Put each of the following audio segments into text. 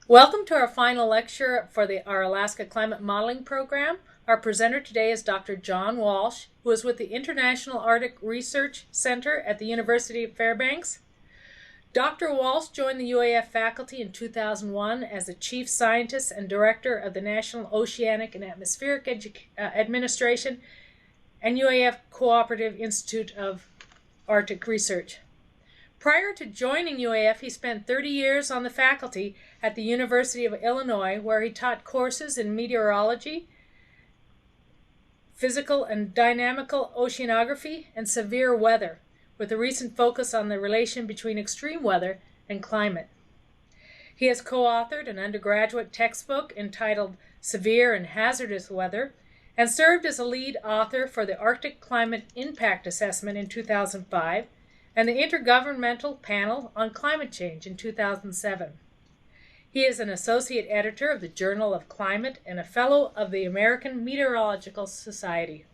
Welcome to our final lecture for our Alaska Climate Modeling Program. Our presenter today is Dr. John Walsh, who is with the International Arctic Research Center at the University of Fairbanks. Dr. Walsh joined the UAF faculty in 2001 as the Chief Scientist and Director of the National Oceanic and Atmospheric Administration and UAF Cooperative Institute of Arctic Research. Prior to joining UAF, he spent 30 years on the faculty at the University of Illinois, where he taught courses in meteorology, physical and dynamical oceanography, and severe weather, with a recent focus on the relation between extreme weather and climate. He has co-authored an undergraduate textbook entitled Severe and Hazardous Weather, and served as a lead author for the Arctic Climate Impact Assessment in 2005, and the Intergovernmental Panel on Climate Change in 2007. He is an associate editor of the Journal of Climate and a fellow of the American Meteorological Society.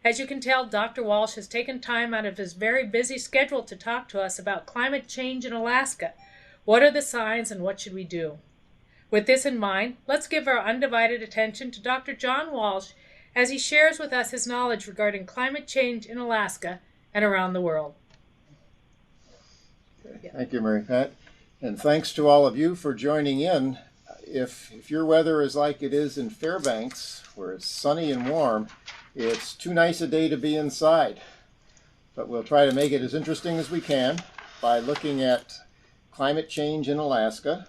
As you can tell, Dr. Walsh has taken time out of his very busy schedule to talk to us about climate change in Alaska. What are the signs and what should we do? With this in mind, let's give our undivided attention to Dr. John Walsh as he shares with us his knowledge regarding climate change in Alaska and around the world. Thank you, Mary Pat. And thanks to all of you for joining in. If your weather is like it is in Fairbanks, where it's sunny and warm, it's too nice a day to be inside. But we'll try to make it as interesting as we can by looking at climate change in Alaska.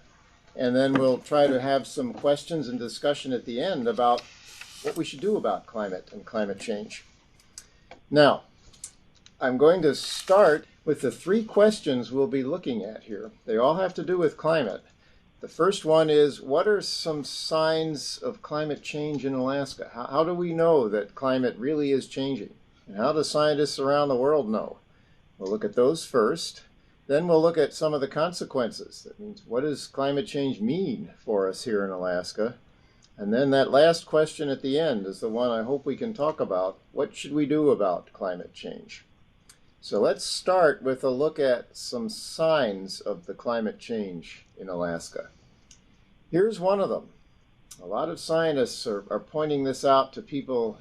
And then we'll try to have some questions and discussion at the end about what we should do about climate and climate change. Now, I'm going to start with the three questions we'll be looking at here. They all have to do with climate. The first one is, what are some signs of climate change in Alaska? How do we know that climate really is changing? And how do scientists around the world know? We'll look at those first. Then we'll look at some of the consequences. That means, what does climate change mean for us here in Alaska? And then that last question at the end is the one I hope we can talk about. What should we do about climate change? So let's start with a look at some signs of the climate change in Alaska. Here's one of them. A lot of scientists are pointing this out to people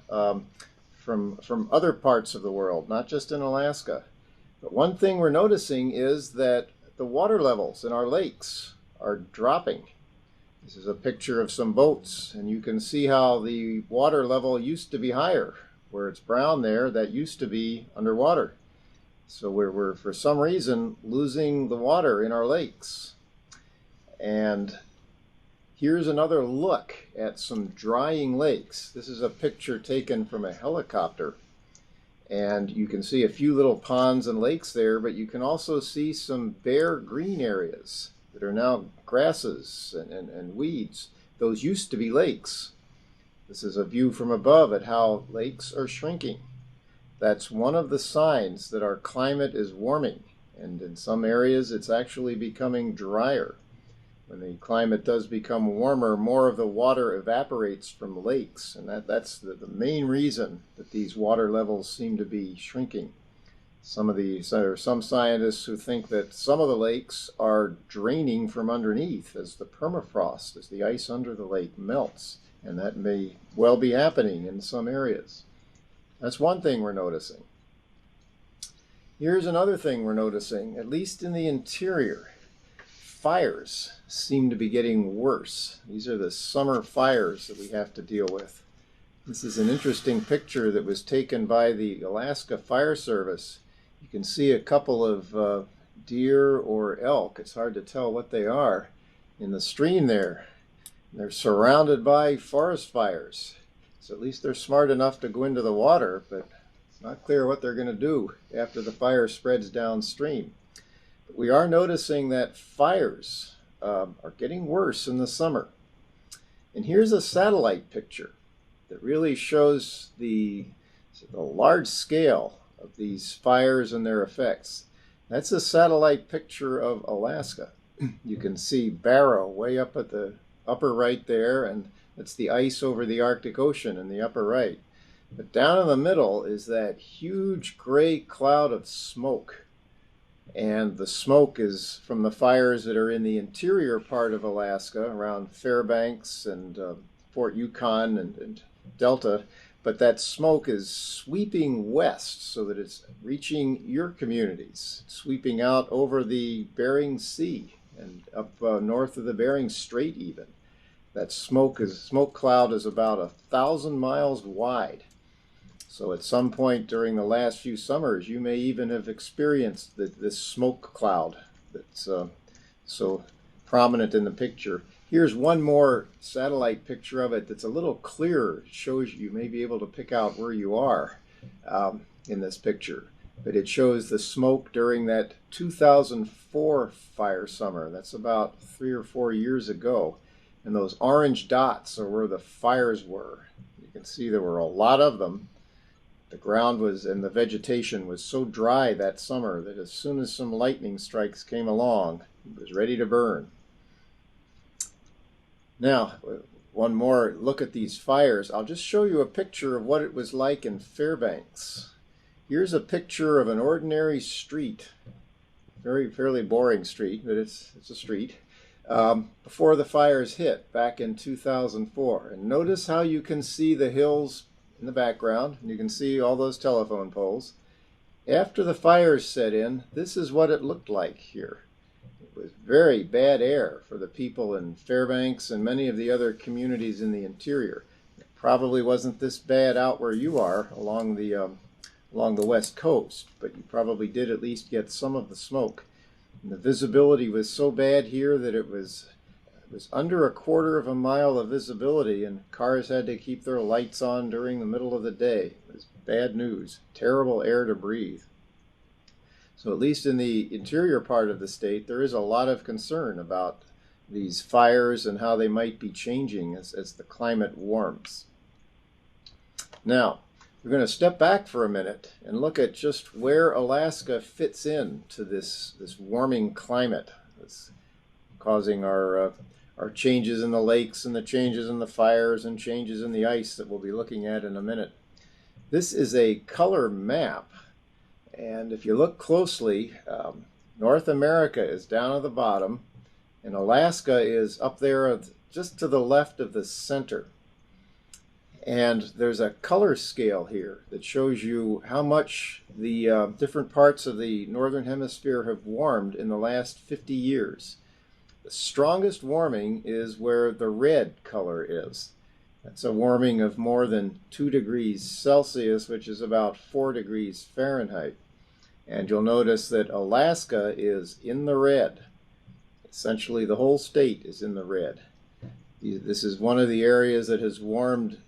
from other parts of the world, not just in Alaska. But one thing we're noticing is that the water levels in our lakes are dropping. This is a picture of some boats, and you can see how the water level used to be higher. Where it's brown there, that used to be underwater. So we're for some reason losing the water in our lakes. And here's another look at some drying lakes. This is a picture taken from a helicopter. And you can see a few little ponds and lakes there, but you can also see some bare green areas that are now grasses and weeds. Those used to be lakes. This is a view from above at how lakes are shrinking. That's one of the signs that our climate is warming, and in some areas it's actually becoming drier. When the climate does become warmer, more of the water evaporates from lakes, and that's the main reason that these water levels seem to be shrinking. There are some scientists who think that some of the lakes are draining from underneath as the permafrost, as the ice under the lake melts, and that may well be happening in some areas. That's one thing we're noticing. Here's another thing we're noticing, at least in the interior. Fires seem to be getting worse. These are the summer fires that we have to deal with. This is an interesting picture that was taken by the Alaska Fire Service. You can see a couple of deer or elk. It's hard to tell what they are in the stream there. They're surrounded by forest fires. So at least they're smart enough to go into the water, but it's not clear what they're going to do after the fire spreads downstream. But we are noticing that fires are getting worse in the summer. And here's a satellite picture that really shows the large scale of these fires and their effects. That's a satellite picture of Alaska. You can see Barrow way up at the upper right there, and that's the ice over the Arctic Ocean in the upper right. But down in the middle is that huge gray cloud of smoke. And the smoke is from the fires that are in the interior part of Alaska, around Fairbanks and Fort Yukon and Delta. But that smoke is sweeping west so that it's reaching your communities, sweeping out over the Bering Sea and up north of the Bering Strait even. That smoke cloud is about 1,000 miles wide. So at some point during the last few summers, you may even have experienced this smoke cloud that's so prominent in the picture. Here's one more satellite picture of it that's a little clearer. It shows you may be able to pick out where you are in this picture. But it shows the smoke during that 2004 fire summer. That's about 3 or 4 years ago. And those orange dots are where the fires were. You can see there were a lot of them. The ground and the vegetation was so dry that summer that as soon as some lightning strikes came along, it was ready to burn. Now, one more look at these fires. I'll just show you a picture of what it was like in Fairbanks. Here's a picture of an ordinary street, fairly boring street, but it's a street, before the fires hit back in 2004. And notice how you can see the hills in the background, and you can see all those telephone poles. After the fires set in, this is what it looked like here. It was very bad air for the people in Fairbanks and many of the other communities in the interior. It probably wasn't this bad out where you are along the west coast, but you probably did at least get some of the smoke. And the visibility was so bad here that it was under 1/4 of a mile of visibility, and cars had to keep their lights on during the middle of the day. It was bad news, terrible air to breathe. So at least in the interior part of the state, there is a lot of concern about these fires and how they might be changing as the climate warms. Now, we're going to step back for a minute and look at just where Alaska fits into this warming climate that's causing our changes in the lakes and the changes in the fires and changes in the ice that we'll be looking at in a minute. This is a color map, and if you look closely, North America is down at the bottom, and Alaska is up there just to the left of the center. And there's a color scale here that shows you how much the different parts of the northern hemisphere have warmed in the last 50 years. The strongest warming is where the red color is. That's a warming of more than 2 degrees Celsius, which is about 4 degrees Fahrenheit. And you'll notice that Alaska is in the red. Essentially, the whole state is in the red. This is one of the areas that has warmed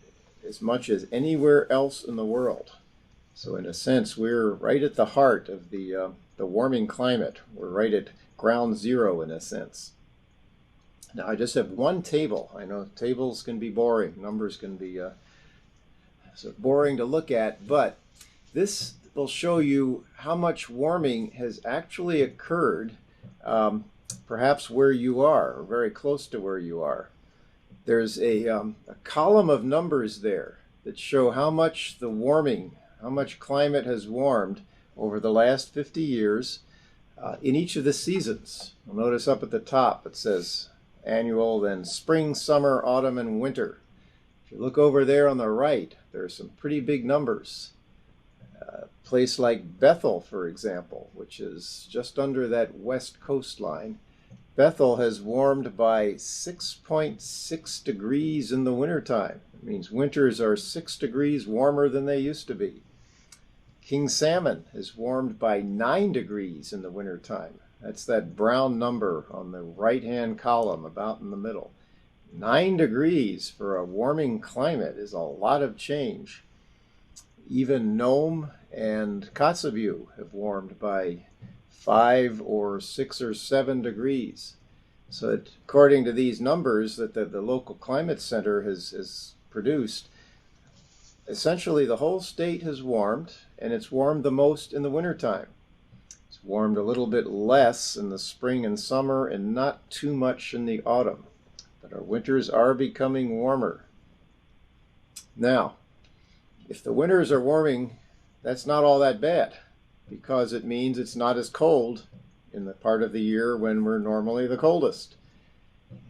as much as anywhere else in the world. So in a sense, we're right at the heart of the warming climate. We're right at ground zero in a sense. Now I just have one table. I know tables can be boring, numbers can be so boring to look at, but this will show you how much warming has actually occurred, perhaps where you are, or very close to where you are. There's a column of numbers there that show how much how much climate has warmed over the last 50 years in each of the seasons. You'll notice up at the top it says annual, then spring, summer, autumn, and winter. If you look over there on the right, there are some pretty big numbers. A place like Bethel, for example, which is just under that west coastline, Bethel has warmed by 6.6 degrees in the wintertime. It means winters are 6 degrees warmer than they used to be. King Salmon has warmed by 9 degrees in the wintertime. That's that brown number on the right-hand column about in the middle. 9 degrees for a warming climate is a lot of change. Even Nome and Kotzebue have warmed by 5 or 6 or 7 degrees. So according to these numbers that the local climate center has produced, essentially the whole state has warmed, and it's warmed the most in the wintertime. It's warmed a little bit less in the spring and summer and not too much in the autumn. But our winters are becoming warmer. Now, if the winters are warming, that's not all that bad, because it means it's not as cold in the part of the year when we're normally the coldest.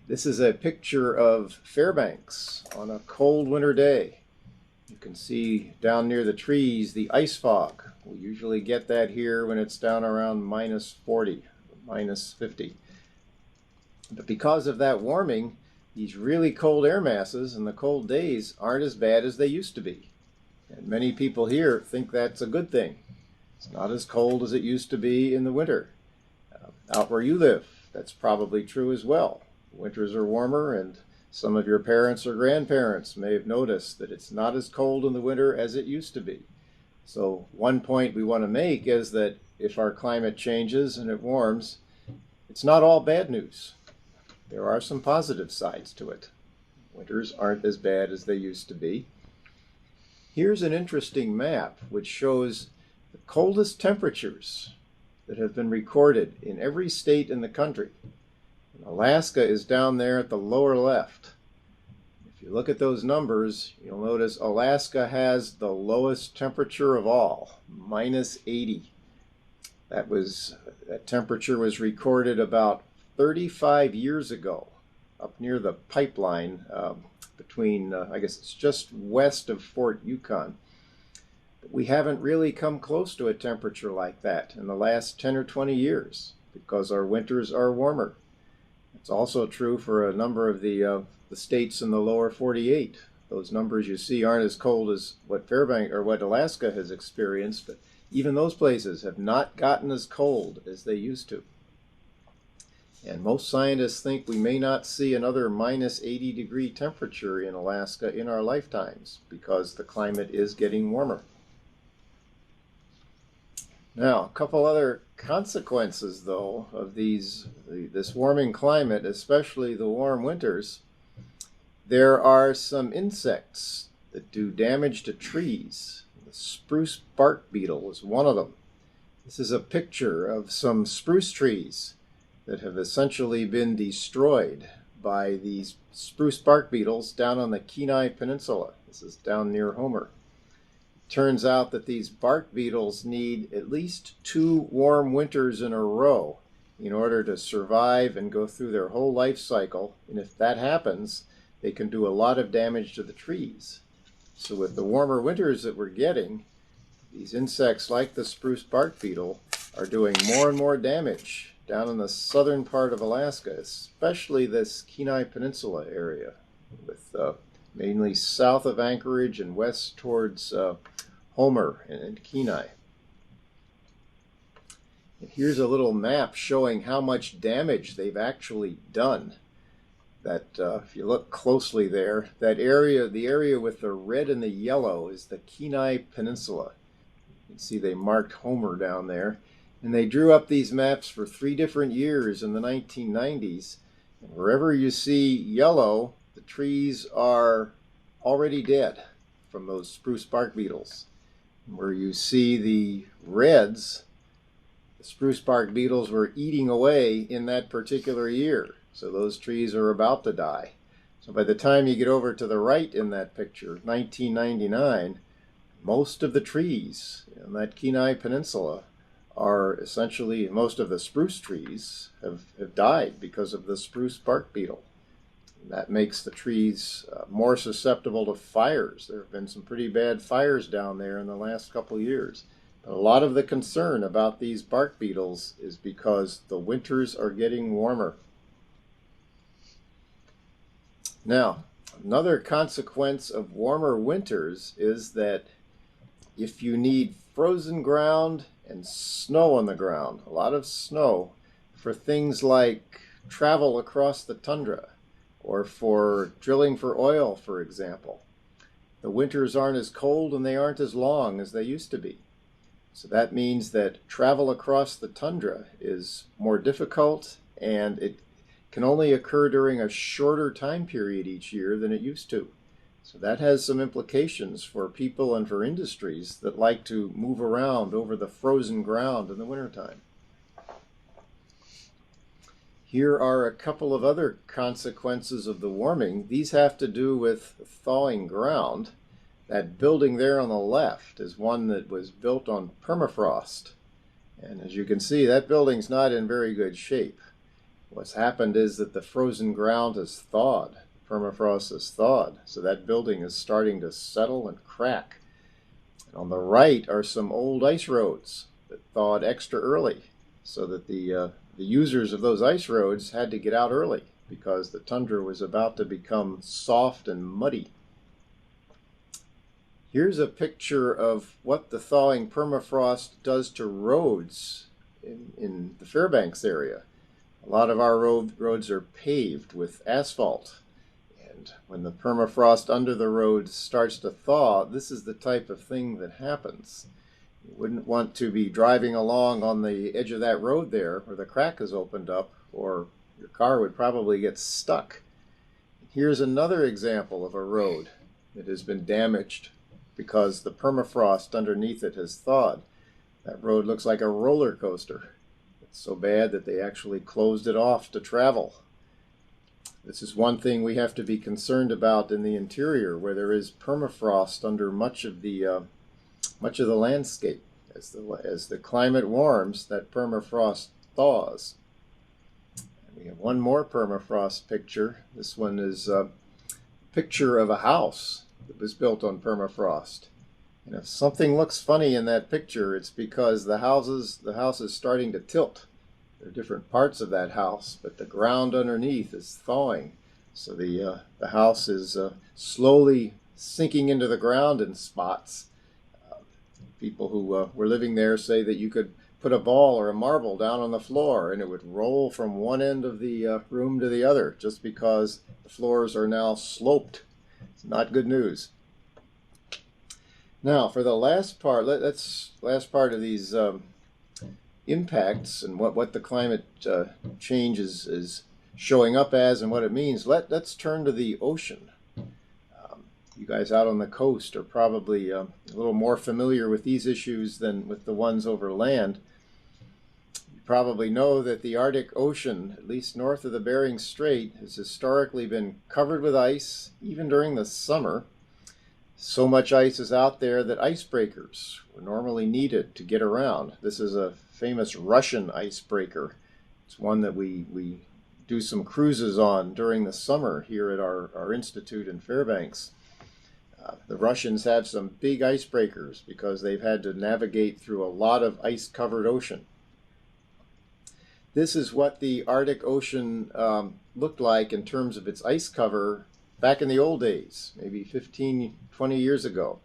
This is a picture of Fairbanks on a cold winter day. You can see down near the trees the ice fog. We usually get that here when it's down around minus 40, minus 50. But because of that warming, these really cold air masses and the cold days aren't as bad as they used to be. And many people here think that's a good thing. It's not as cold as it used to be in the winter. Out where you live, that's probably true as well. Winters are warmer, and some of your parents or grandparents may have noticed that it's not as cold in the winter as it used to be. So one point we want to make is that if our climate changes and it warms, it's not all bad news. There are some positive sides to it. Winters aren't as bad as they used to be. Here's an interesting map which shows the coldest temperatures that have been recorded in every state in the country. And Alaska is down there at the lower left. If you look at those numbers, you'll notice Alaska has the lowest temperature of all, minus 80. That temperature was recorded about 35 years ago, up near the pipeline between, I guess it's just west of Fort Yukon. But we haven't really come close to a temperature like that in the last 10 or 20 years because our winters are warmer. It's also true for a number of the states in the lower 48. Those numbers you see aren't as cold as what Fairbanks or what Alaska has experienced, but even those places have not gotten as cold as they used to. And most scientists think we may not see another minus 80 degree temperature in Alaska in our lifetimes because the climate is getting warmer. Now, a couple other consequences, though, of this warming climate, especially the warm winters. There are some insects that do damage to trees. The spruce bark beetle is one of them. This is a picture of some spruce trees that have essentially been destroyed by these spruce bark beetles down on the Kenai Peninsula. This is down near Homer. Turns out that these bark beetles need at least 2 warm winters in a row in order to survive and go through their whole life cycle. And if that happens, they can do a lot of damage to the trees. So with the warmer winters that we're getting, these insects like the spruce bark beetle are doing more and more damage down in the southern part of Alaska, especially this Kenai Peninsula area, with mainly south of Anchorage and west towards Homer and Kenai. And here's a little map showing how much damage they've actually done. That if you look closely there, that area, the area with the red and the yellow, is the Kenai Peninsula. You can see they marked Homer down there. And they drew up these maps for 3 different years in the 1990s. And wherever you see yellow, the trees are already dead from those spruce bark beetles. And where you see the reds, the spruce bark beetles were eating away in that particular year. So those trees are about to die. So by the time you get over to the right in that picture, 1999, most of the trees in that Kenai Peninsula are essentially, most of the spruce trees have died because of the spruce bark beetle. And that makes the trees more susceptible to fires. There have been some pretty bad fires down there in the last couple of years. But a lot of the concern about these bark beetles is because the winters are getting warmer. Now, another consequence of warmer winters is that if you need frozen ground and snow on the ground, a lot of snow, for things like travel across the tundra or for drilling for oil, for example, the winters aren't as cold and they aren't as long as they used to be. So that means that travel across the tundra is more difficult, and it can only occur during a shorter time period each year than it used to. So that has some implications for people and for industries that like to move around over the frozen ground in the wintertime. Here are a couple of other consequences of the warming. These have to do with thawing ground. That building there on the left is one that was built on permafrost. And as you can see, that building's not in very good shape. What's happened is that the frozen ground has thawed. Permafrost has thawed, so that building is starting to settle and crack. And on the right are some old ice roads that thawed extra early, so that the users of those ice roads had to get out early because the tundra was about to become soft and muddy. Here's a picture of what the thawing permafrost does to roads in the Fairbanks area. A lot of our roads are paved with asphalt. And when the permafrost under the roads starts to thaw, this is the type of thing that happens. You wouldn't want to be driving along on the edge of that road there where the crack has opened up, or your car would probably get stuck. Here's another example of a road that has been damaged because the permafrost underneath it has thawed. That road looks like a roller coaster. It's so bad that they actually closed it off to travel. This is one thing we have to be concerned about in the interior, where there is permafrost under much of the landscape. As the climate warms, that permafrost thaws. And we have one more permafrost picture. This one is a picture of a house that was built on permafrost. And if something looks funny in that picture, it's because the house is starting to tilt. There are different parts of that house, but the ground underneath is thawing. So the house is slowly sinking into the ground in spots. People who were living there say that you could put a ball or a marble down on the floor and it would roll from one end of the room to the other just because the floors are now sloped. It's not good news. Now, for the last part, last part of these impacts and what the climate change is showing up as and what it means, let's turn to the ocean. You guys out on the coast are probably a little more familiar with these issues than with the ones over land. You probably know that the Arctic Ocean, at least north of the Bering Strait, has historically been covered with ice, even during the summer. So much ice is out there that icebreakers were normally needed to get around. This is a famous Russian icebreaker. It's one that we do some cruises on during the summer here at our institute in Fairbanks. The Russians have some big icebreakers because they've had to navigate through a lot of ice-covered ocean. This is what the Arctic Ocean looked like in terms of its ice cover back in the old days, maybe 15, 20 years ago.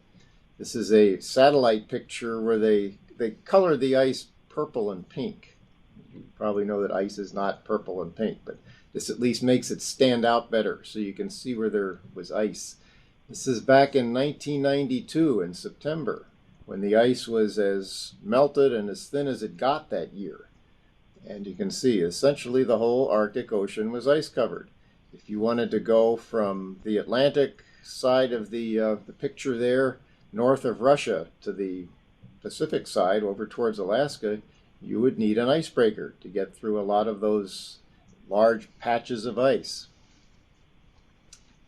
This is a satellite picture where they colored the ice purple and pink. You probably know that ice is not purple and pink, but this at least makes it stand out better so you can see where there was ice. This is back in 1992 in September, when the ice was as melted and as thin as it got that year. And you can see essentially the whole Arctic Ocean was ice covered. If you wanted to go from the Atlantic side of the picture there, north of Russia, to the Pacific side over towards Alaska, you would need an icebreaker to get through a lot of those large patches of ice.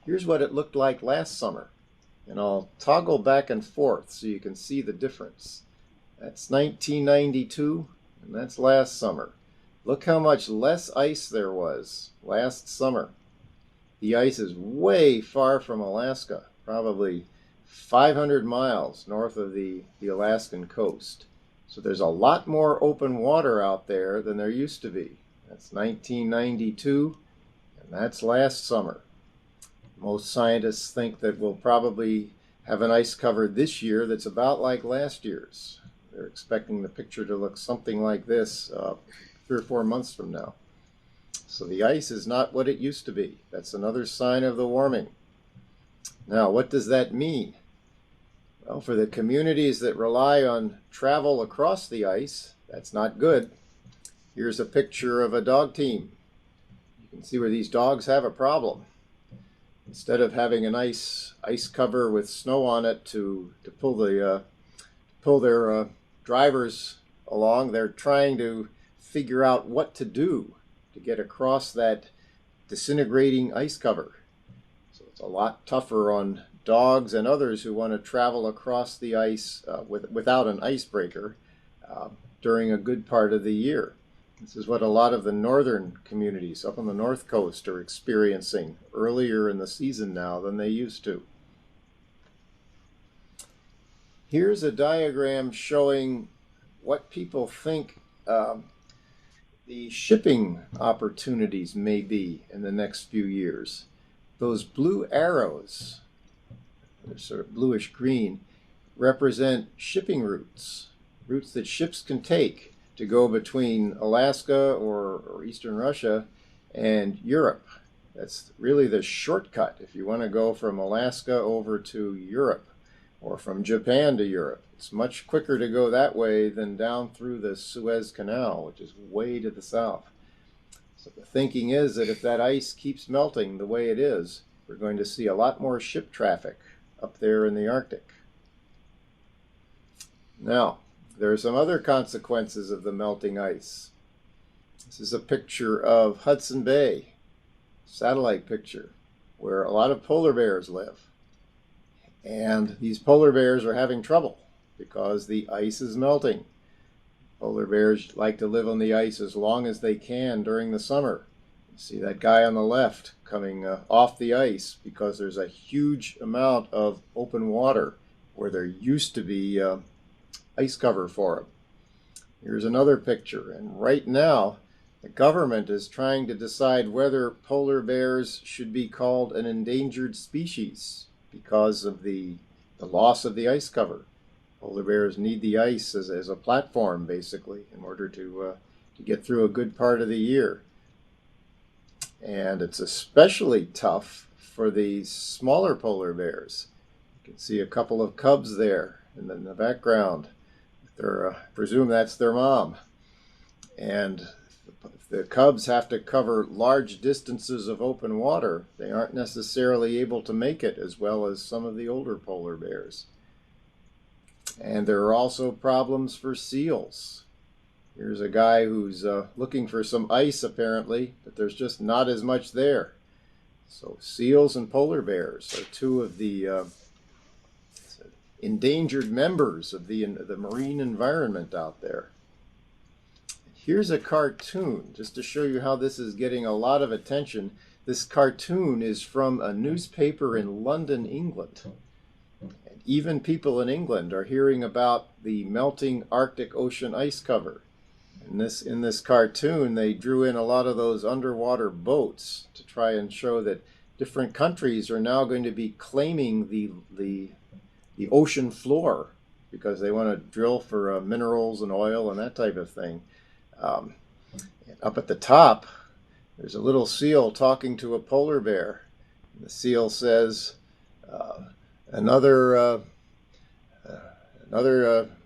Here's what it looked like last summer, and I'll toggle back and forth so you can see the difference. That's 1992, and that's last summer. Look how much less ice there was last summer. The ice is way far from Alaska, probably 500 miles north of the Alaskan coast. So there's a lot more open water out there than there used to be. That's 1992, and that's last summer. Most scientists think that we'll probably have an ice cover this year that's about like last year's. They're expecting the picture to look something like this 3 or 4 months from now. So the ice is not what it used to be. That's another sign of the warming. Now, what does that mean? Well, for the communities that rely on travel across the ice, that's not good. Here's a picture of a dog team. You can see where these dogs have a problem. Instead of having a nice ice cover with snow on it to pull their drivers along, they're trying to figure out what to do to get across that disintegrating ice cover. So it's a lot tougher on dogs and others who want to travel across the ice without an icebreaker. during a good part of the year. This is what a lot of the northern communities up on the north coast are experiencing earlier in the season now than they used to. Here's a diagram showing what people think the shipping opportunities may be in the next few years. Those blue arrows, they're sort of bluish green, represent shipping routes that ships can take to go between Alaska or eastern Russia and Europe. That's really the shortcut if you want to go from Alaska over to Europe or from Japan to Europe. It's much quicker to go that way than down through the Suez Canal, which is way to the south. So the thinking is that if that ice keeps melting the way it is, we're going to see a lot more ship traffic up there in the Arctic. Now, there are some other consequences of the melting ice. This is a picture of Hudson Bay, satellite picture, where a lot of polar bears live. And these polar bears are having trouble because the ice is melting. Polar bears like to live on the ice as long as they can during the summer. You see that guy on the left coming off the ice because there's a huge amount of open water where there used to be ice cover for him. Here's another picture, and right now the government is trying to decide whether polar bears should be called an endangered species because of the loss of the ice cover. Polar bears need the ice as a platform, basically, in order to get through a good part of the year. And it's especially tough for the smaller polar bears. You can see a couple of cubs there in the background. I presume that's their mom. And if the cubs have to cover large distances of open water, they aren't necessarily able to make it as well as some of the older polar bears. And there are also problems for seals. Here's a guy who's looking for some ice apparently, but there's just not as much there. So seals and polar bears are two of the endangered members of the marine environment out there. Here's a cartoon, just to show you how this is getting a lot of attention. This cartoon is from a newspaper in London, England. And even people in England are hearing about the melting Arctic Ocean ice cover. And in this cartoon, they drew in a lot of those underwater boats to try and show that different countries are now going to be claiming the ocean floor because they want to drill for minerals and oil and that type of thing. And up at the top, there's a little seal talking to a polar bear. And the seal says, another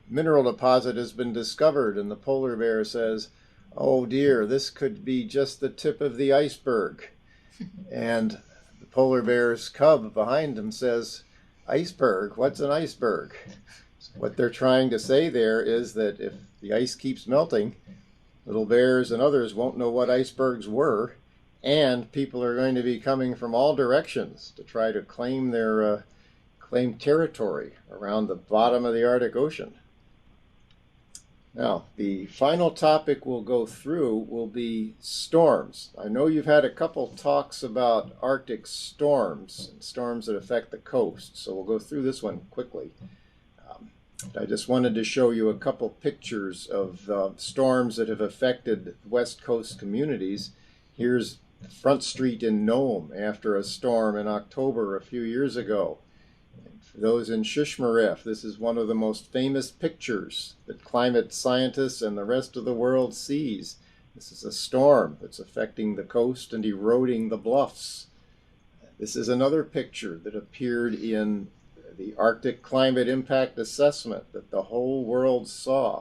mineral deposit has been discovered. And the polar bear says, oh dear, this could be just the tip of the iceberg. And the polar bear's cub behind him says, iceberg? What's an iceberg? What they're trying to say there is that if the ice keeps melting, little bears and others won't know what icebergs were, and people are going to be coming from all directions to try to claim territory around the bottom of the Arctic Ocean. Now, the final topic we'll go through will be storms. I know you've had a couple talks about Arctic storms, and storms that affect the coast, so we'll go through this one quickly. I just wanted to show you a couple pictures of storms that have affected West Coast communities. Here's Front Street in Nome after a storm in October a few years ago. And for those in Shishmaref, this is one of the most famous pictures that climate scientists and the rest of the world sees. This is a storm that's affecting the coast and eroding the bluffs. This is another picture that appeared in the Arctic Climate Impact Assessment that the whole world saw.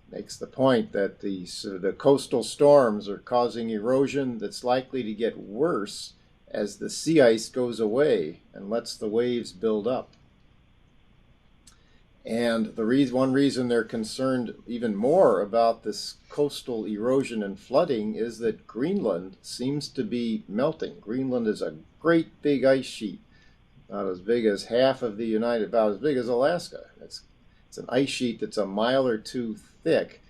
It makes the point that the coastal storms are causing erosion that's likely to get worse as the sea ice goes away and lets the waves build up. And one reason they're concerned even more about this coastal erosion and flooding is that Greenland seems to be melting. Greenland is a great big ice sheet, about as big as half of about as big as Alaska. It's an ice sheet that's a mile or two thick,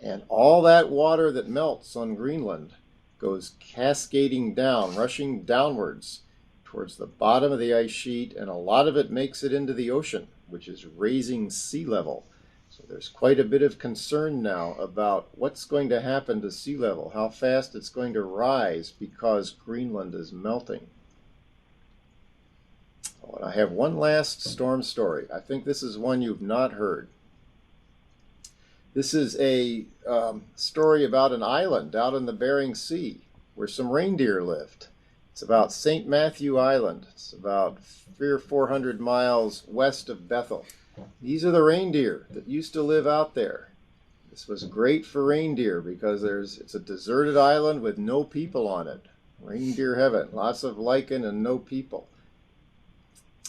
And all that water that melts on Greenland goes cascading down, rushing downwards towards the bottom of the ice sheet, and a lot of it makes it into the ocean, which is raising sea level. So there's quite a bit of concern now about what's going to happen to sea level, how fast it's going to rise because Greenland is melting. Oh, and I have one last storm story. I think this is one you've not heard. This is a story about an island out in the Bering Sea where some reindeer lived. It's about St. Matthew Island. It's about 300 or 400 miles west of Bethel. These are the reindeer that used to live out there. This was great for reindeer because it's a deserted island with no people on it. Reindeer heaven, lots of lichen and no people.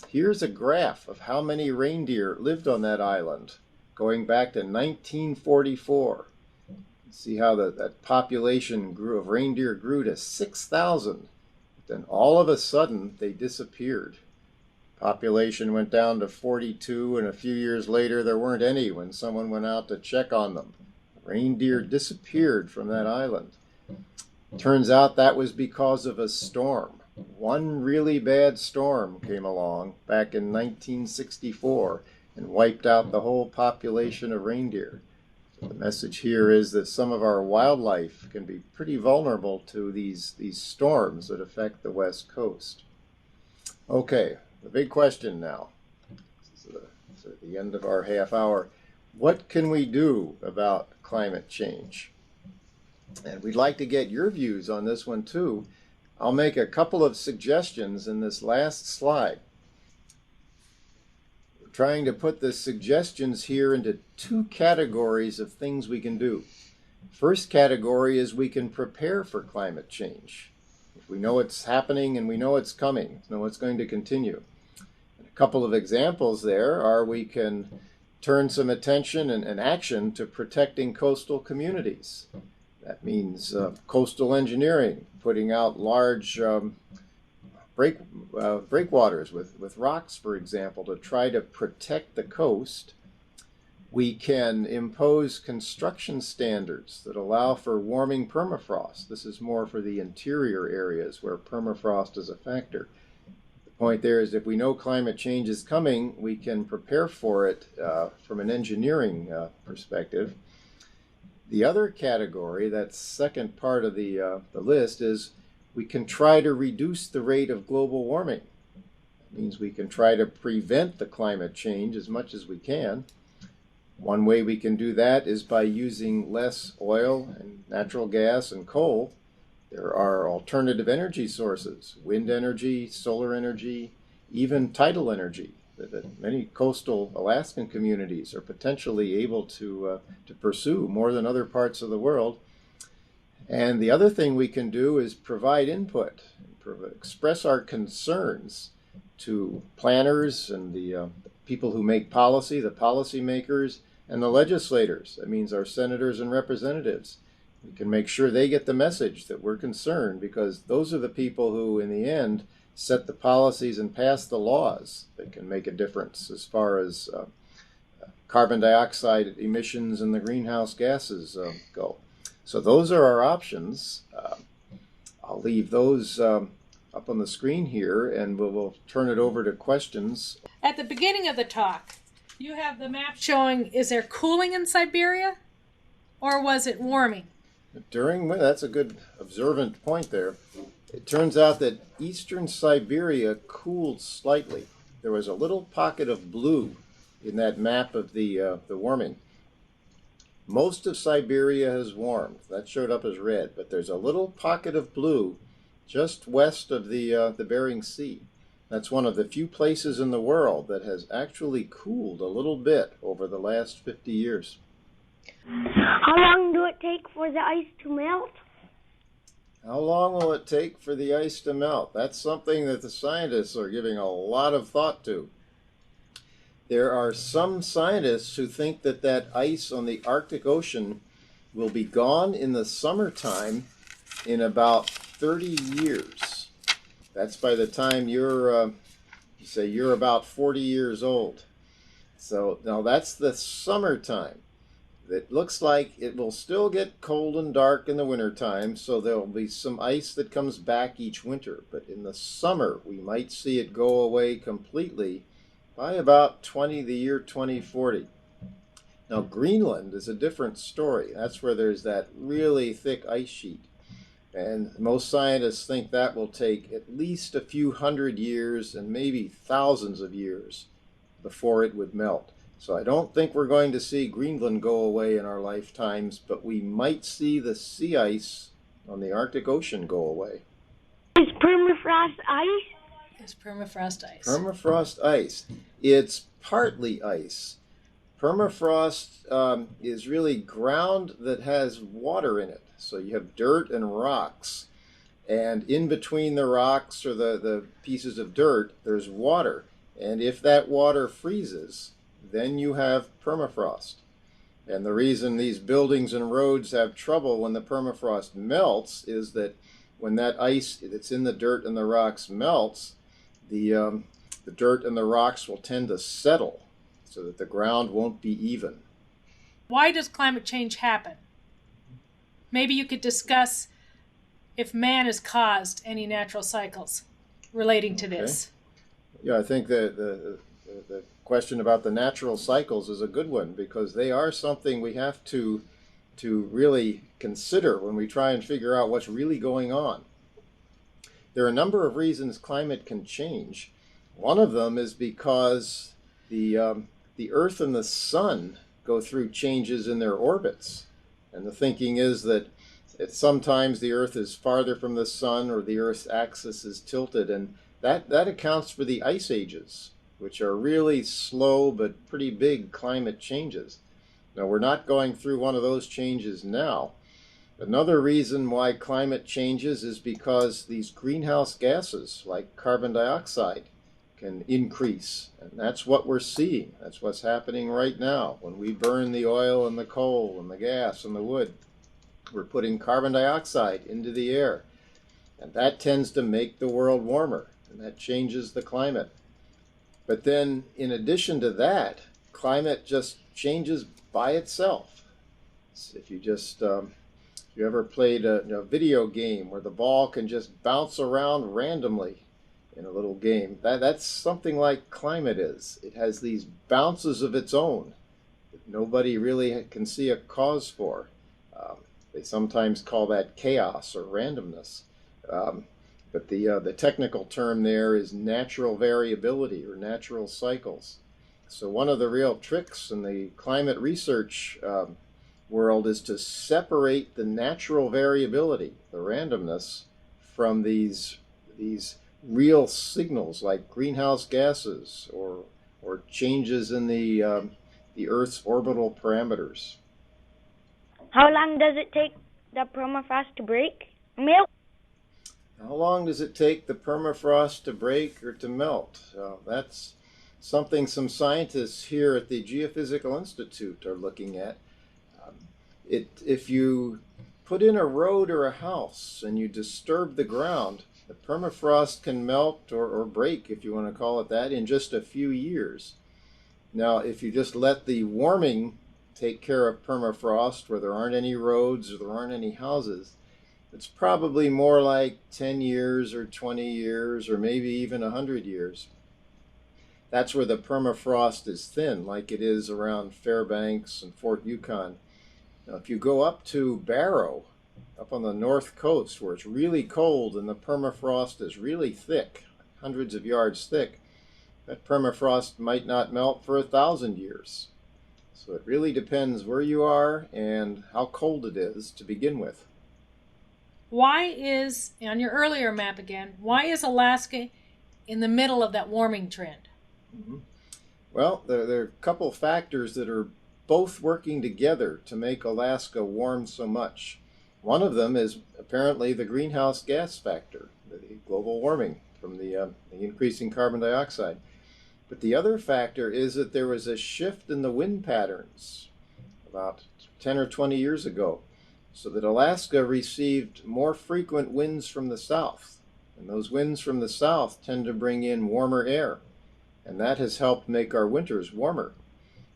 Here's a graph of how many reindeer lived on that island going back to 1944. See how that population of reindeer grew to 6,000. Then all of a sudden they disappeared. Population went down to 42, and a few years later there weren't any when someone went out to check on them. Reindeer disappeared from that island. Turns out that was because of a storm. One really bad storm came along back in 1964 and wiped out the whole population of reindeer. So the message here is that some of our wildlife can be pretty vulnerable to these storms that affect the West Coast. Okay, the big question now. This is at the end of our half hour. What can we do about climate change? And we'd like to get your views on this one too. I'll make a couple of suggestions in this last slide. We're trying to put the suggestions here into two categories of things we can do. First category is we can prepare for climate change. If we know it's happening and we know it's coming, know it's going to continue. And a couple of examples there are we can turn some attention and action to protecting coastal communities. That means coastal engineering, putting out large breakwaters with rocks, for example, to try to protect the coast. We can impose construction standards that allow for warming permafrost. This is more for the interior areas where permafrost is a factor. The point there is if we know climate change is coming, we can prepare for it from an engineering perspective. The other category, that second part of the list, is we can try to reduce the rate of global warming. That means we can try to prevent the climate change as much as we can. One way we can do that is by using less oil and natural gas and coal. There are alternative energy sources, wind energy, solar energy, even tidal energy that many coastal Alaskan communities are potentially able to pursue more than other parts of the world. And the other thing we can do is provide input, express our concerns to planners and the people who make policy, the policymakers, and the legislators. That means our senators and representatives. We can make sure they get the message that we're concerned, because those are the people who, in the end, set the policies and pass the laws that can make a difference as far as carbon dioxide emissions and the greenhouse gases go. So those are our options. I'll leave those up on the screen here, and we'll turn it over to questions. At the beginning of the talk, you have the map showing, is there cooling in Siberia, or was it warming? That's a good observant point there. It turns out that eastern Siberia cooled slightly. There was a little pocket of blue in that map of the warming. Most of Siberia has warmed. That showed up as red, but there's a little pocket of blue just west of the Bering Sea. That's one of the few places in the world that has actually cooled a little bit over the last 50 years. How long do it take for the ice to melt? How long will it take for the ice to melt? That's something that the scientists are giving a lot of thought to. There are some scientists who think that ice on the Arctic Ocean will be gone in the summertime in about 30 years. That's by the time you're about 40 years old. So now that's the summertime. It looks like it will still get cold and dark in the wintertime, so there will be some ice that comes back each winter. But in the summer, we might see it go away completely by about the year 2040. Now, Greenland is a different story. That's where there's that really thick ice sheet. And most scientists think that will take at least a few hundred years and maybe thousands of years before it would melt. So I don't think we're going to see Greenland go away in our lifetimes, but we might see the sea ice on the Arctic Ocean go away. Is permafrost ice? It's permafrost ice. Permafrost ice. It's partly ice. Permafrost is really ground that has water in it. So you have dirt and rocks. And in between the rocks or the pieces of dirt, there's water. And if that water freezes, then you have permafrost. And the reason these buildings and roads have trouble when the permafrost melts is that when that ice that's in the dirt and the rocks melts, the dirt and the rocks will tend to settle so that the ground won't be even. Why does climate change happen? Maybe you could discuss if man has caused any natural cycles relating to this. Yeah, I think the question about the natural cycles is a good one because they are something we have to really consider when we try and figure out what's really going on. There are a number of reasons climate can change. One of them is because the Earth and the Sun go through changes in their orbits. And the thinking is that sometimes the Earth is farther from the Sun or the Earth's axis is tilted, and that accounts for the ice ages, which are really slow but pretty big climate changes. Now, we're not going through one of those changes now. Another reason why climate changes is because these greenhouse gases, like carbon dioxide, can increase. And that's what we're seeing. That's what's happening right now. When we burn the oil and the coal and the gas and the wood, we're putting carbon dioxide into the air. And that tends to make the world warmer, and that changes the climate. But then, in addition to that, climate just changes by itself. If you just, if you ever played a video game where the ball can just bounce around randomly in a little game, that's something like climate is. It has these bounces of its own that nobody really can see a cause for. They sometimes call that chaos or randomness. But the technical term there is natural variability or natural cycles. So one of the real tricks in the climate research world is to separate the natural variability, the randomness, from these real signals like greenhouse gases or changes in the Earth's orbital parameters. How long does it take the permafrost to break? Melt? How long does it take the permafrost to break or to melt? That's something some scientists here at the Geophysical Institute are looking at. If you put in a road or a house and you disturb the ground, the permafrost can melt or break, if you want to call it that, in just a few years. Now, if you just let the warming take care of permafrost where there aren't any roads or there aren't any houses, it's probably more like 10 years or 20 years or maybe even 100 years. That's where the permafrost is thin, like it is around Fairbanks and Fort Yukon. Now, if you go up to Barrow, up on the north coast where it's really cold and the permafrost is really thick, hundreds of yards thick, that permafrost might not melt for 1,000 years. So it really depends where you are and how cold it is to begin with. Why is, on your earlier map again, why is Alaska in the middle of that warming trend? Mm-hmm. Well, there are a couple factors that are both working together to make Alaska warm so much. One of them is apparently the greenhouse gas factor, the global warming from the increasing carbon dioxide. But the other factor is that there was a shift in the wind patterns about 10 or 20 years ago, so that Alaska received more frequent winds from the south. And those winds from the south tend to bring in warmer air, and that has helped make our winters warmer.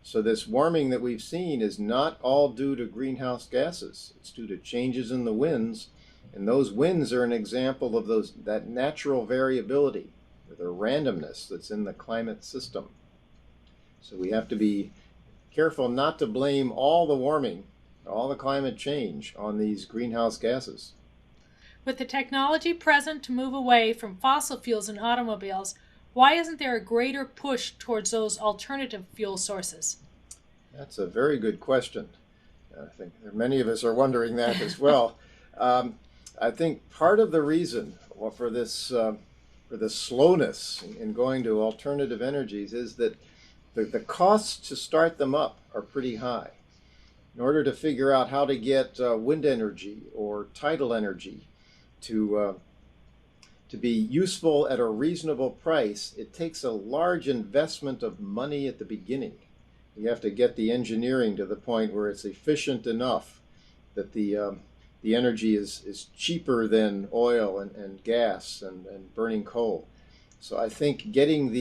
So this warming that we've seen is not all due to greenhouse gases. It's due to changes in the winds, and those winds are an example of that natural variability, or the randomness that's in the climate system. So we have to be careful not to blame all the warming, all the climate change on these greenhouse gases. With the technology present to move away from fossil fuels in automobiles, why isn't there a greater push towards those alternative fuel sources? This a very good question. I think many of us are wondering that as well. I think part of the reason for this slowness in going to alternative energies is that the costs to start them up are pretty high. In order to figure out how to get wind energy or tidal energy to be useful at a reasonable price, it takes a large investment of money at the beginning. You have to get the engineering to the point where it's efficient enough that the energy is cheaper than oil and gas and burning coal. So I think getting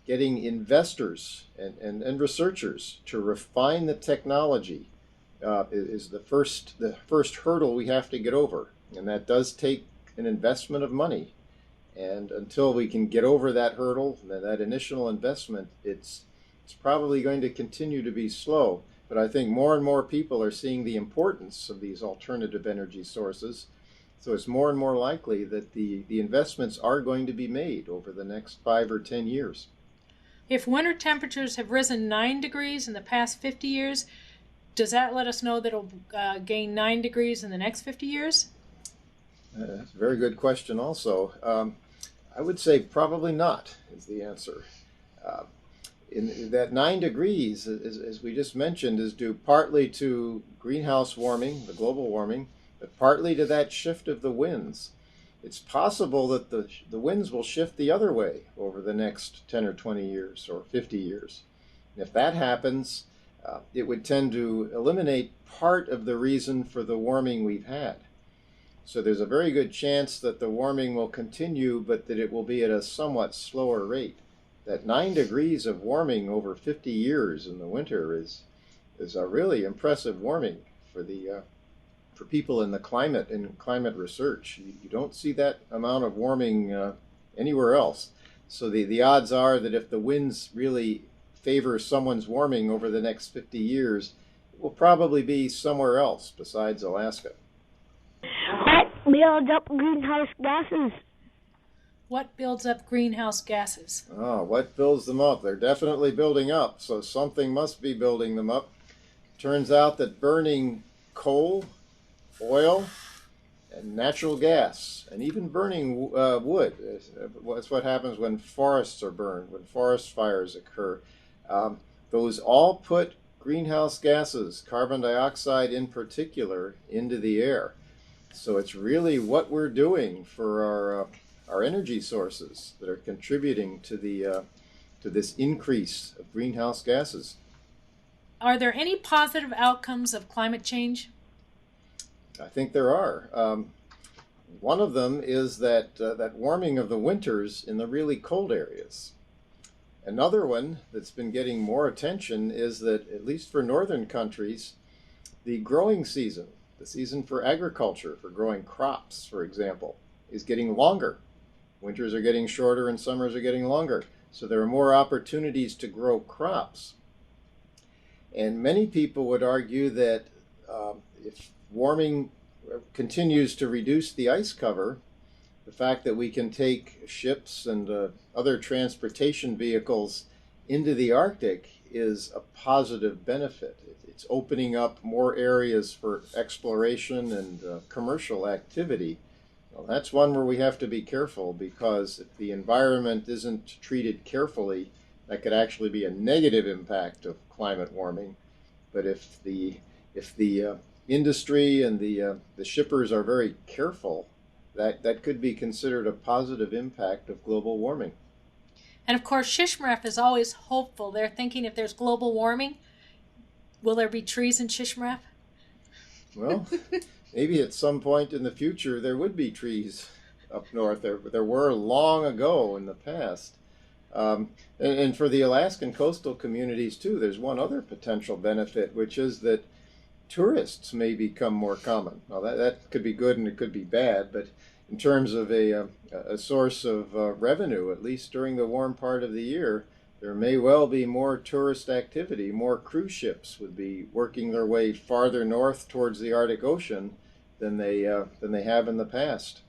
investors and researchers to refine the technology is the first hurdle we have to get over, and that does take an investment of money. And until we can get over that hurdle, that initial investment, it's probably going to continue to be slow. But I think more and more people are seeing the importance of these alternative energy sources. So it's more and more likely that the investments are going to be made over the next 5 or 10 years. If winter temperatures have risen 9 degrees in the past 50 years, does that let us know that it'll gain 9 degrees in the next 50 years? That's a very good question also. I would say probably not is the answer. In that 9 degrees, as we just mentioned, is due partly to greenhouse warming, the global warming, but partly to that shift of the winds. It's possible that the winds will shift the other way over the next 10 or 20 years or 50 years. And if that happens, it would tend to eliminate part of the reason for the warming we've had. So there's a very good chance that the warming will continue, but that it will be at a somewhat slower rate. That 9 degrees of warming over 50 years in the winter is a really impressive warming for people in climate research. You don't see that amount of warming anywhere else. So the odds are that if the winds really favor someone's warming over the next 50 years, it will probably be somewhere else besides Alaska. What builds up greenhouse gases? What builds up greenhouse gases? Oh, what builds them up? They're definitely building up, so something must be building them up. Turns out that burning coal, oil, and natural gas, and even burning wood, that's what happens when forests are burned, when forest fires occur. Those all put greenhouse gases, carbon dioxide in particular, into the air. So it's really what we're doing for our energy sources that are contributing to this increase of greenhouse gases. Are there any positive outcomes of climate change? I think there are. One of them is that warming of the winters in the really cold areas. Another one that's been getting more attention is that, at least for northern countries, the growing season, the season for agriculture, for growing crops, for example, is getting longer. Winters are getting shorter and summers are getting longer. So there are more opportunities to grow crops. And many people would argue that if warming continues to reduce the ice cover, the fact that we can take ships and other transportation vehicles into the Arctic is a positive benefit. It's opening up more areas for exploration and commercial activity. Well, that's one where we have to be careful, because if the environment isn't treated carefully, that could actually be a negative impact of climate warming. But if the industry and the shippers are very careful, that could be considered a positive impact of global warming. And of course, Shishmaref is always hopeful. They're thinking, if there's global warming, will there be trees in Shishmaref? Well, maybe at some point in the future there would be trees up north. There were long ago in the past. And for the Alaskan coastal communities too, there's one other potential benefit, which is that tourists may become more common. Now that could be good and it could be bad, but in terms of a source of revenue, at least during the warm part of the year, there may well be more tourist activity. More cruise ships would be working their way farther north towards the Arctic Ocean than they have in the past.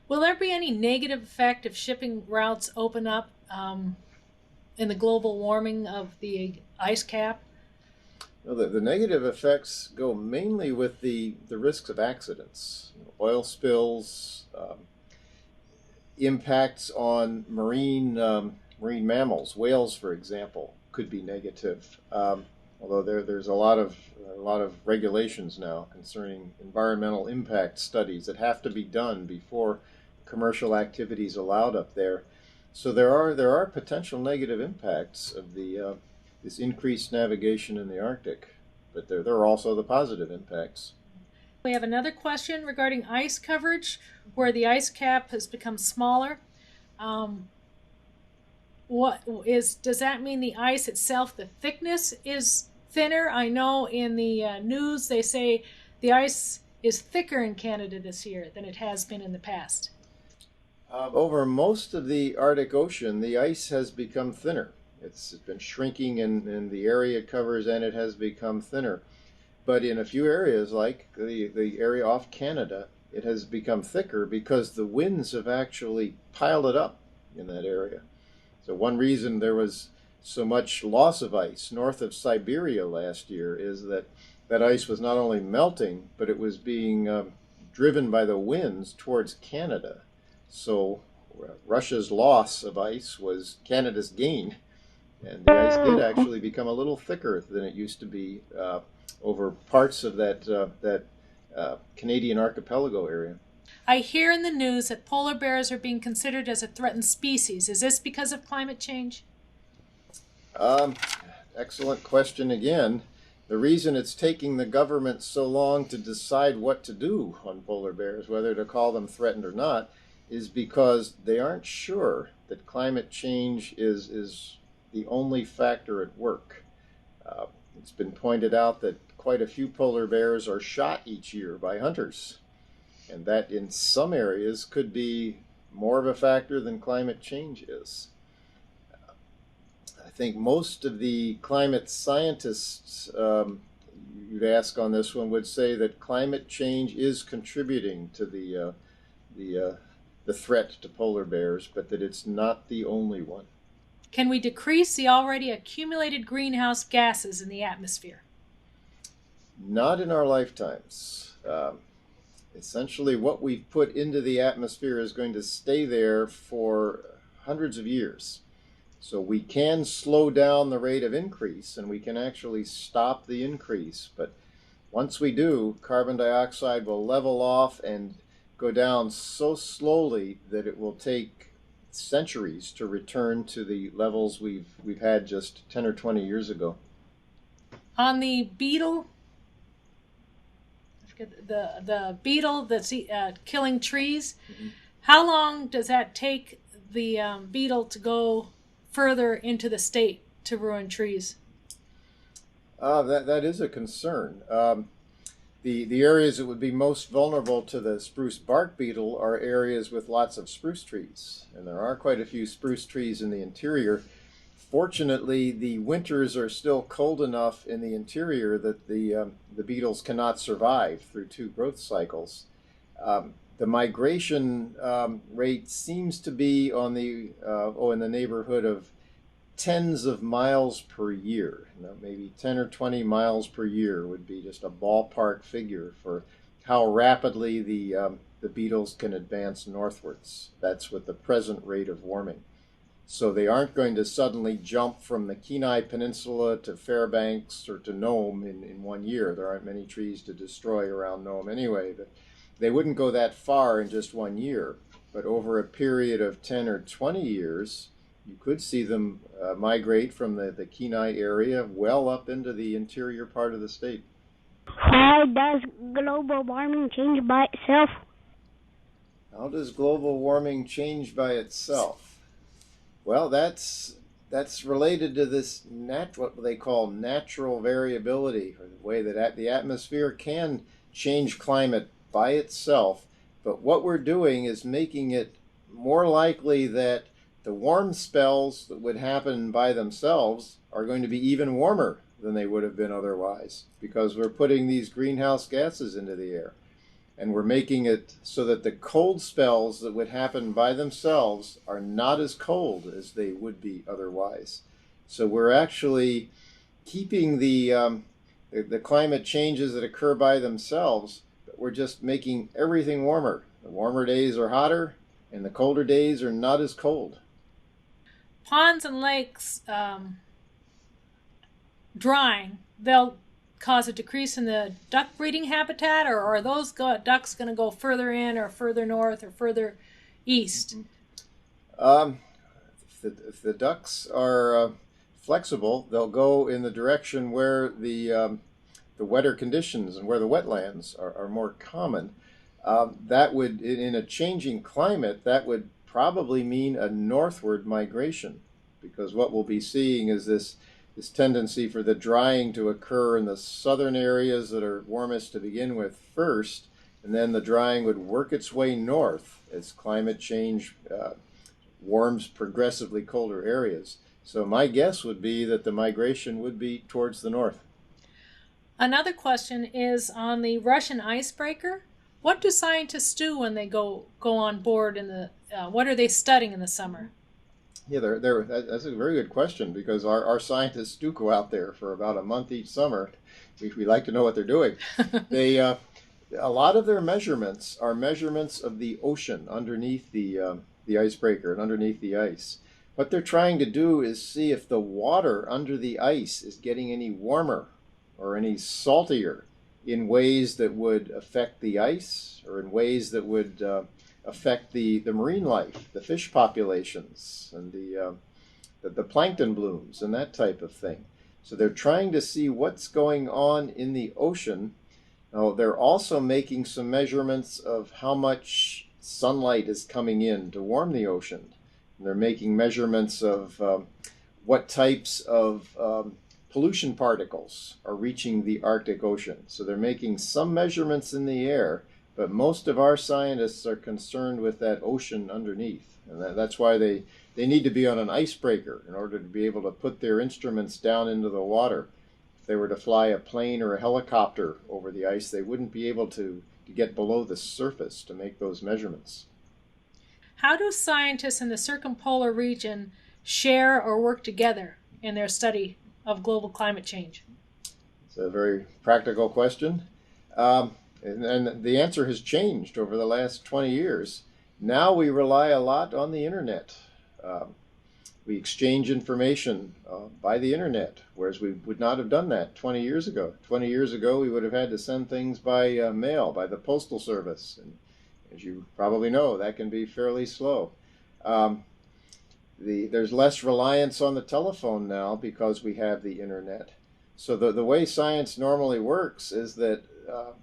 Will there be any negative effect if shipping routes open up in the global warming of the ice cap? Well, the negative effects go mainly with the risks of accidents, oil spills, impacts on marine mammals. Whales, for example, could be negative. Although there's a lot of regulations now concerning environmental impact studies that have to be done before commercial activities allowed up there. So there are potential negative impacts of this increased navigation in the Arctic, but there are also the positive impacts. We have another question regarding ice coverage, where the ice cap has become smaller. Does that mean the ice itself, the thickness is thinner? I know in the news they say the ice is thicker in Canada this year than it has been in the past. Over most of the Arctic Ocean, the ice has become thinner. It's been shrinking in the area it covers, and it has become thinner. But in a few areas, like the area off Canada, it has become thicker because the winds have actually piled it up in that area. So one reason there was so much loss of ice north of Siberia last year is that ice was not only melting, but it was being driven by the winds towards Canada. So Russia's loss of ice was Canada's gain, and the ice did actually become a little thicker than it used to be over parts of that Canadian archipelago area. I hear in the news that polar bears are being considered as a threatened species. Is this because of climate change? Excellent question again. The reason it's taking the government so long to decide what to do on polar bears, whether to call them threatened or not, is because they aren't sure that climate change is the only factor at work. It's been pointed out that quite a few polar bears are shot each year by hunters, and that in some areas could be more of a factor than climate change is. I think most of the climate scientists you'd ask on this one would say that climate change is contributing to the threat to polar bears, but that it's not the only one. Can we decrease the already accumulated greenhouse gases in the atmosphere? Not in our lifetimes. Essentially, what we've put into the atmosphere is going to stay there for hundreds of years. So we can slow down the rate of increase, and we can actually stop the increase. But once we do, carbon dioxide will level off and go down so slowly that it will take centuries to return to the levels we've had just 10 or 20 years ago. On the beetle, the beetle that's killing trees, how long does that take the beetle to go further into the state to ruin trees? That is a concern. The areas that would be most vulnerable to the spruce bark beetle are areas with lots of spruce trees, and there are quite a few spruce trees in the interior. Fortunately, the winters are still cold enough in the interior that the beetles cannot survive through two growth cycles. The migration rate seems to be on in the neighborhood of tens of miles per year. Maybe 10 or 20 miles per year would be just a ballpark figure for how rapidly the beetles can advance northwards. That's with the present rate of warming. So they aren't going to suddenly jump from the Kenai Peninsula to Fairbanks or to Nome in 1 year. There aren't many trees to destroy around Nome anyway. But they wouldn't go that far in just 1 year. But over a period of 10 or 20 years, you could see them migrate from the Kenai area well up into the interior part of the state. How does global warming change by itself? How does global warming change by itself? Well, that's related to this what they call natural variability, or the way that the atmosphere can change climate by itself. But what we're doing is making it more likely that the warm spells that would happen by themselves are going to be even warmer than they would have been otherwise, because we're putting these greenhouse gases into the air. And we're making it so that the cold spells that would happen by themselves are not as cold as they would be otherwise. So we're actually keeping the climate changes that occur by themselves, but we're just making everything warmer. The warmer days are hotter, and the colder days are not as cold. Ponds and lakes drying, they'll cause a decrease in the duck breeding habitat, or are those ducks going to go further in or further north or further east? If the ducks are flexible, they'll go in the direction where the wetter conditions and where the wetlands are more common. That would, in a changing climate, that would probably mean a northward migration, because what we'll be seeing is this tendency for the drying to occur in the southern areas that are warmest to begin with first, and then the drying would work its way north as climate change warms progressively colder areas. So my guess would be that the migration would be towards the north. Another question is on the Russian icebreaker. What do scientists do when they go on board in the? What are they studying in the summer? Yeah, that's a very good question, because our scientists do go out there for about a month each summer. We like to know what they're doing. They a lot of their measurements are measurements of the ocean underneath the icebreaker and underneath the ice. What they're trying to do is see if the water under the ice is getting any warmer or any saltier in ways that would affect the ice, or in ways that would affect the marine life, the fish populations, and the plankton blooms and that type of thing. So they're trying to see what's going on in the ocean. Now, they're also making some measurements of how much sunlight is coming in to warm the ocean. And they're making measurements of what types of pollution particles are reaching the Arctic Ocean. So they're making some measurements in the air, but most of our scientists are concerned with that ocean underneath. And that's why they need to be on an icebreaker in order to be able to put their instruments down into the water. If they were to fly a plane or a helicopter over the ice, they wouldn't be able to get below the surface to make those measurements. How do scientists in the circumpolar region share or work together in their study of global climate change? It's a very practical question. And the answer has changed over the last 20 years. Now we rely a lot on the internet. We exchange information by the internet, whereas we would not have done that 20 years ago. 20 years ago, we would have had to send things by mail, by the Postal Service. And as you probably know, that can be fairly slow. There's less reliance on the telephone now because we have the internet. So the way science normally works is that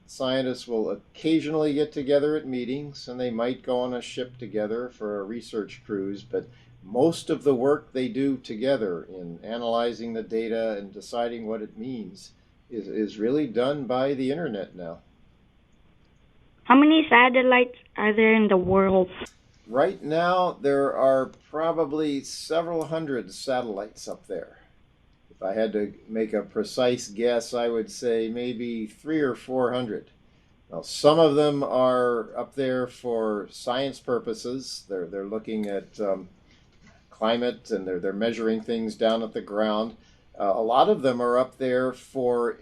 scientists will occasionally get together at meetings, and they might go on a ship together for a research cruise, but most of the work they do together in analyzing the data and deciding what it means is really done by the internet now. How many satellites are there in the world? Right now, there are probably several hundred satellites up there. If I had to make a precise guess, I would say maybe 300 or 400. Now, some of them are up there for science purposes. They're looking at climate, and they're measuring things down at the ground. A lot of them are up there for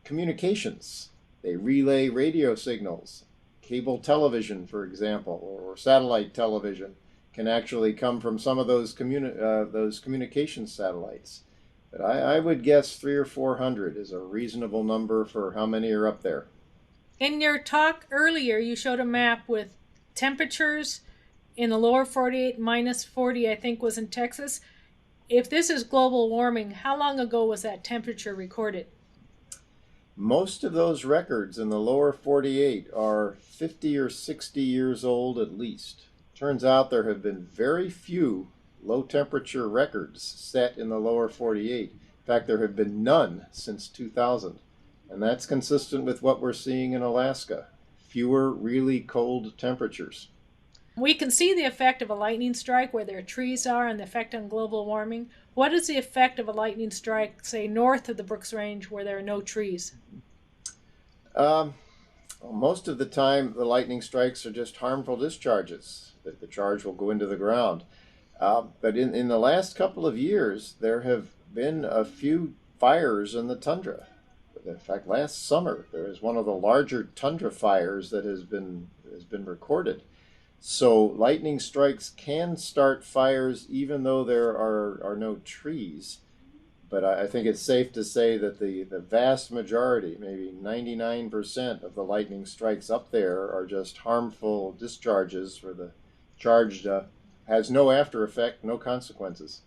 communications. They relay radio signals. Cable television, for example, or satellite television can actually come from some of those communication satellites. But I would guess 300 or 400 is a reasonable number for how many are up there. In your talk earlier, you showed a map with temperatures in the lower 48, minus 40, I think was in Texas. If this is global warming, how long ago was that temperature recorded? Most of those records in the lower 48 are 50 or 60 years old at least. Turns out there have been very few low temperature records set in the lower 48. In fact, there have been none since 2000. And that's consistent with what we're seeing in Alaska. Fewer really cold temperatures. We can see the effect of a lightning strike where their trees are and the effect on global warming. What is the effect of a lightning strike, say, north of the Brooks Range where there are no trees? Most of the time, the lightning strikes are just harmful discharges, that the charge will go into the ground. But in the last couple of years, there have been a few fires in the tundra. In fact, last summer, there was one of the larger tundra fires that has been recorded. So lightning strikes can start fires even though there are no trees. But I think it's safe to say that the vast majority, maybe 99% of the lightning strikes up there are just harmful discharges where the charge has no after effect, no consequences.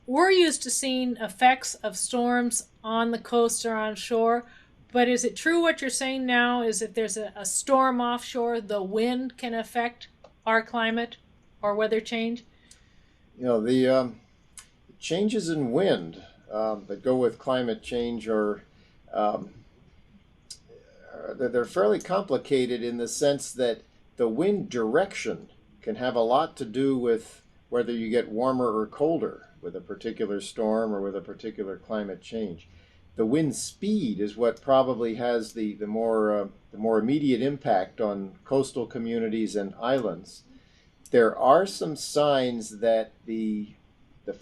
We're used to seeing effects of storms on the coast or on shore, but is it true what you're saying now is if there's a storm offshore, the wind can affect our climate or weather change? The changes in wind that go with climate change they're fairly complicated in the sense that the wind direction can have a lot to do with whether you get warmer or colder with a particular storm or with a particular climate change. The wind speed is what probably has the more immediate impact on coastal communities and islands. There are some signs that the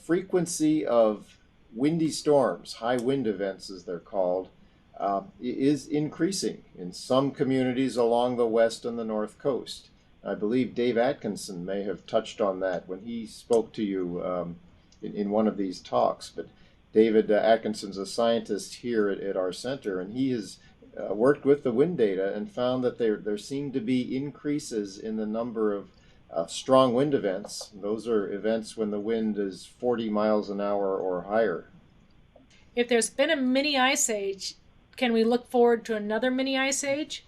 frequency of windy storms, high wind events as they're called, is increasing in some communities along the west and the north coast. I believe Dave Atkinson may have touched on that when he spoke to you in one of these talks. But David Atkinson's a scientist here at our center, and he has worked with the wind data and found that there seem to be increases in the number of strong wind events. Those are events when the wind is 40 miles an hour or higher. If there's been a mini ice age, can we look forward to another mini ice age?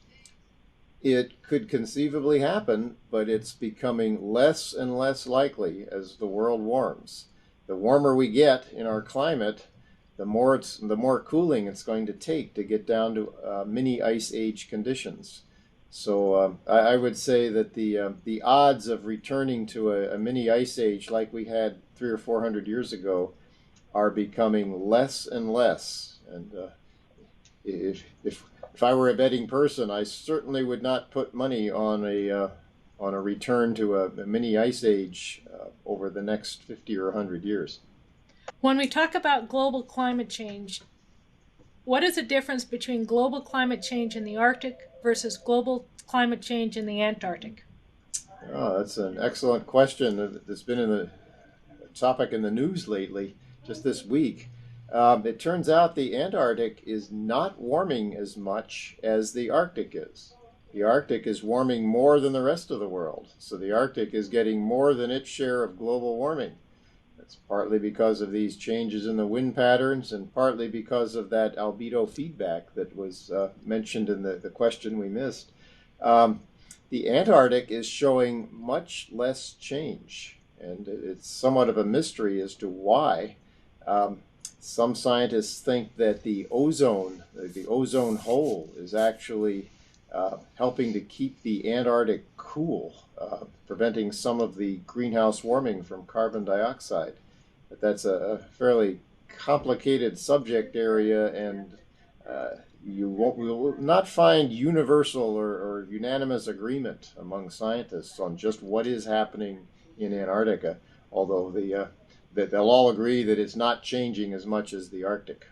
It could conceivably happen, but it's becoming less and less likely as the world warms. The warmer we get in our climate, the more cooling it's going to take to get down to mini ice age conditions. So I would say that the odds of returning to a mini ice age like we had 300 or 400 years ago are becoming less and less. And if I were a betting person, I certainly would not put money on a return to a mini ice age over the next 50 or 100 years. When we talk about global climate change, what is the difference between global climate change in the Arctic versus global climate change in the Antarctic? Oh, that's an excellent question that's been a topic in the news lately, just this week. It turns out the Antarctic is not warming as much as the Arctic is. The Arctic is warming more than the rest of the world, so the Arctic is getting more than its share of global warming. That's partly because of these changes in the wind patterns and partly because of that albedo feedback that was mentioned in the question we missed. The Antarctic is showing much less change, and it's somewhat of a mystery as to why. Some scientists think that the ozone hole is actually helping to keep the Antarctic cool, preventing some of the greenhouse warming from carbon dioxide. But that's a fairly complicated subject area, and you will not find universal or unanimous agreement among scientists on just what is happening in Antarctica, although that they'll all agree that it's not changing as much as the Arctic.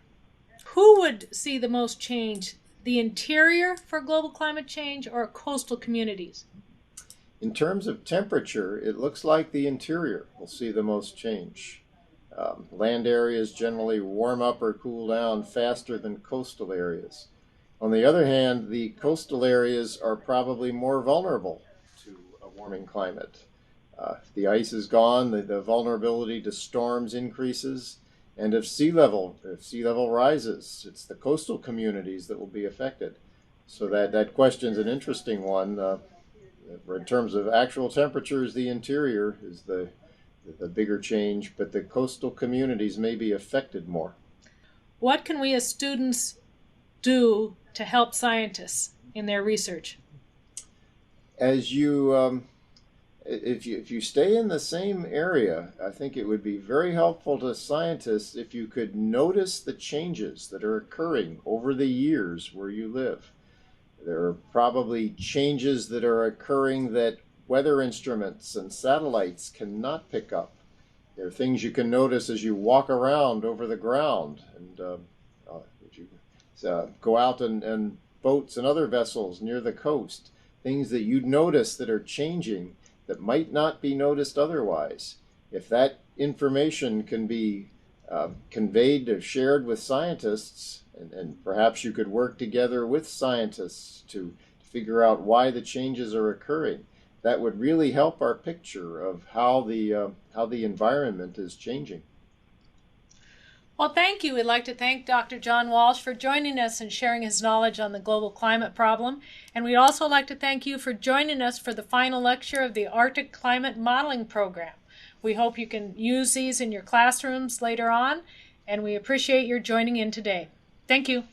Who would see the most change, the interior for global climate change or coastal communities? In terms of temperature, it looks like the interior will see the most change. Land areas generally warm up or cool down faster than coastal areas. On the other hand, the coastal areas are probably more vulnerable to a warming climate. If the ice is gone, the vulnerability to storms increases, and if sea level rises, it's the coastal communities that will be affected. So that question is an interesting one. In terms of actual temperatures, the interior is the the bigger change, but the coastal communities may be affected more. What can we as students do to help scientists in their research? As you if you stay in the same area, I think it would be very helpful to scientists if you could notice the changes that are occurring over the years where you live. There are probably changes that are occurring that weather instruments and satellites cannot pick up. There are things you can notice as you walk around over the ground, and as you go out and boats and other vessels near the coast. Things that you'd notice that are changing that might not be noticed otherwise. If that information can be conveyed or shared with scientists, and perhaps you could work together with scientists to figure out why the changes are occurring, that would really help our picture of how the environment is changing. Well, thank you. We'd like to thank Dr. John Walsh for joining us and sharing his knowledge on the global climate problem. And we'd also like to thank you for joining us for the final lecture of the Arctic Climate Modeling Program. We hope you can use these in your classrooms later on, and we appreciate your joining in today. Thank you.